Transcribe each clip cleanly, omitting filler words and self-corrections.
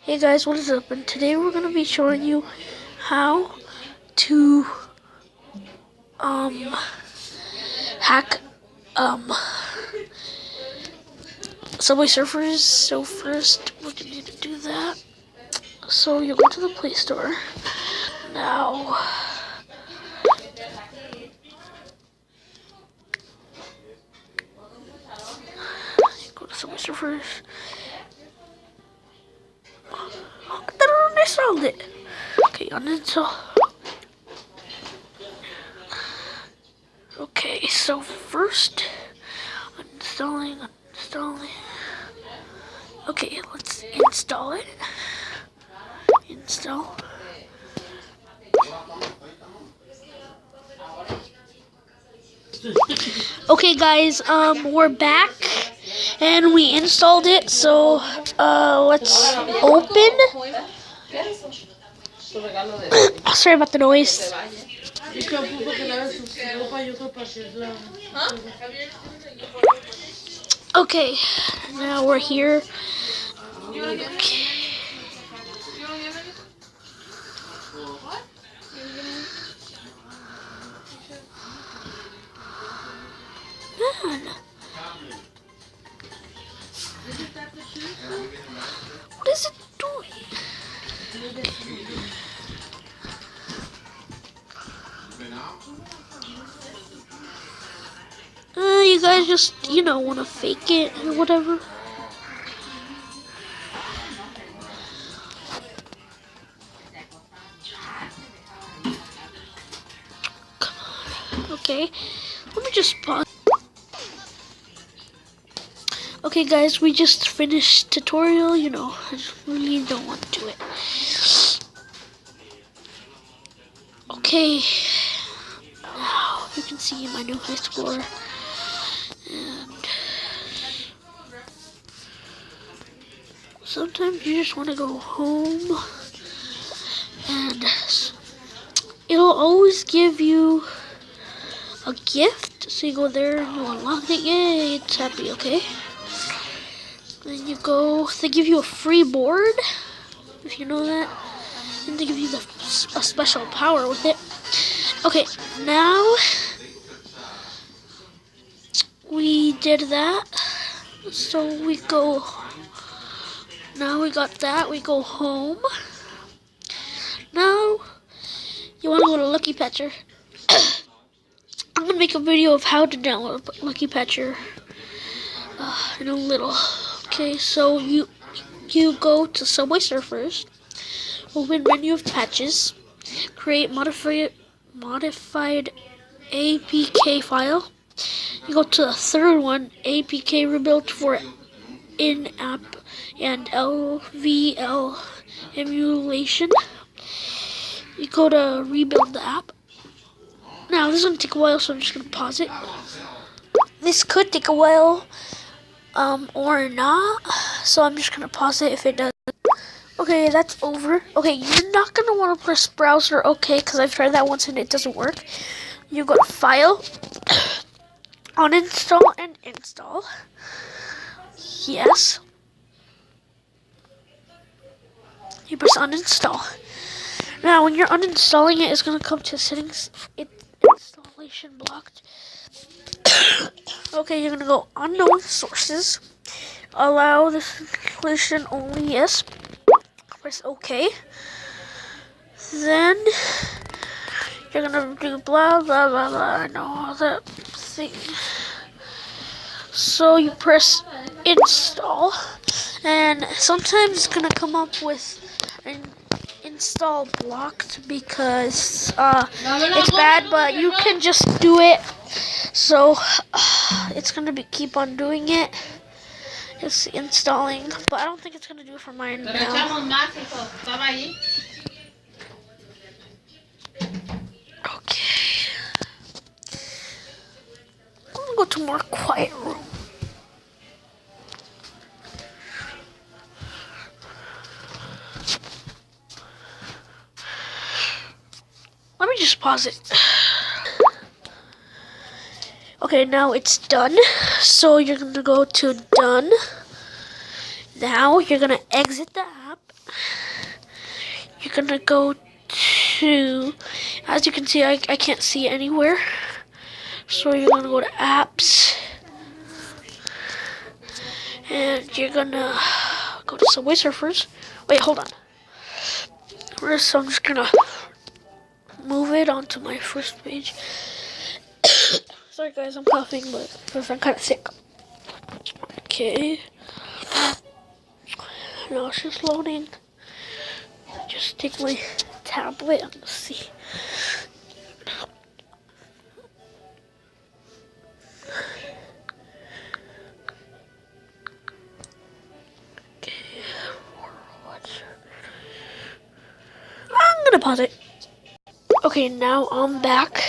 Hey guys, what is up? And today we're gonna be showing you how to hack Subway Surfers. So first we're gonna need to do that. So you go to the Play Store. Now you go to Subway Surfers. I don't uninstalled it. Okay, uninstall. Okay, so first installing. Okay, let's install it. Install. Okay guys, we're back and we installed it, so let's open. Sorry about the noise. Okay, now we're here. Okay. Man. What is it doing? You guys just, want to fake it or whatever. Come on. Okay, let me just pause. Okay guys, we just finished tutorial, I just really don't want to do it. Okay, now you can see my new Explorer, and sometimes you just want to go home, and it'll always give you a gift, so you go there and you unlock it, yay, it's happy, okay? Then you go, they give you a free board, if you know that, and they give you a special power with it. Okay, now we did that, so we go, now we got that, we go home. Now, you want to go to Lucky Patcher. I'm going to make a video of how to download Lucky Patcher in a little. Okay, so you go to Subway Surfers, open menu of patches, create modified APK file. You go to the third one, APK rebuilt for in-app and LVL emulation. You go to rebuild the app. Now this is gonna take a while, so I'm just gonna pause it. This could take a while, or not. So I'm just gonna pause it if it does. Okay, that's over. Okay, you're not gonna want to press browser OK, because I've tried that once and it doesn't work. You go to File, Uninstall and Install. Yes. You press Uninstall. Now, when you're uninstalling it, it's gonna come to Settings. Installation blocked. Okay, you're gonna go Unknown Sources. Allow this installation only, yes. Press OK. Then you're gonna do blah blah blah blah. I know all that thing. So you press install, and sometimes it's gonna come up with an install blocked because it's bad, but you can just do it. So it's gonna keep on doing it. It's installing, but I don't think it's gonna do it for mine now. Okay, I'm gonna go to more quiet room. Let me just pause it. Okay, now it's done. So you're gonna go to done. Now you're gonna exit the app. you're gonna go to, as you can see, I can't see anywhere. So you're gonna go to apps, and you're gonna go to Subway Surfers. Wait, hold on. So I'm just gonna move it onto my first page. Sorry guys, I'm coughing, but because I'm kind of sick. Okay. Now it's just loading. Just take my tablet and see. Okay. I'm gonna pause it. Okay, now I'm back.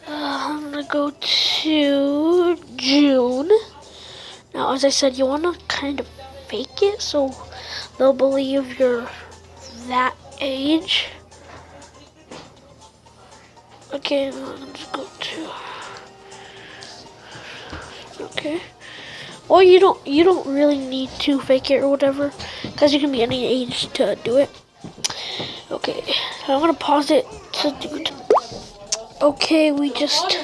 I'm gonna go to June. Now, as I said, you wanna kind of fake it so they'll believe you're that age. Okay, now I'm gonna go to. Okay. Well, you don't really need to fake it or whatever, because you can be any age to do it. Okay, so I'm gonna pause it to do it. Okay, we just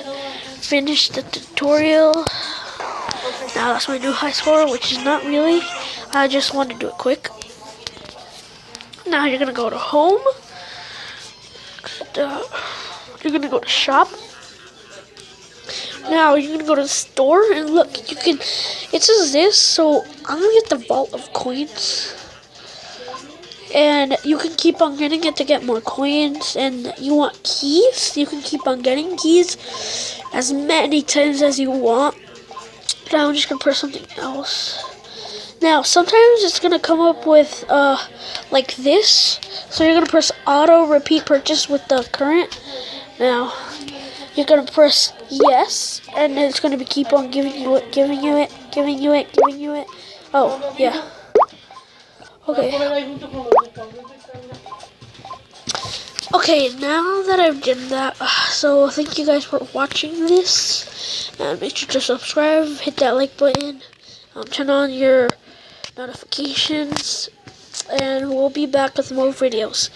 finished the tutorial. Now that's my new high score, which is not really. I just wanted to do it quick. Now you're gonna go to home. You're gonna go to shop. Now you're gonna go to the store and look. You can. It says this, so I'm gonna get the Vault of Coins. And you can keep on getting it to get more coins. And you want keys? You can keep on getting keys as many times as you want. Now I'm just gonna press something else. Now sometimes it's gonna come up with like this. So you're gonna press auto repeat purchase with the current. Now you're gonna press yes, and it's gonna be keep on giving you it, giving you it, giving you it, giving you it. Oh yeah. Okay. Okay, now that I've done that, so thank you guys for watching this, and make sure to subscribe, hit that like button, turn on your notifications, and we'll be back with more videos.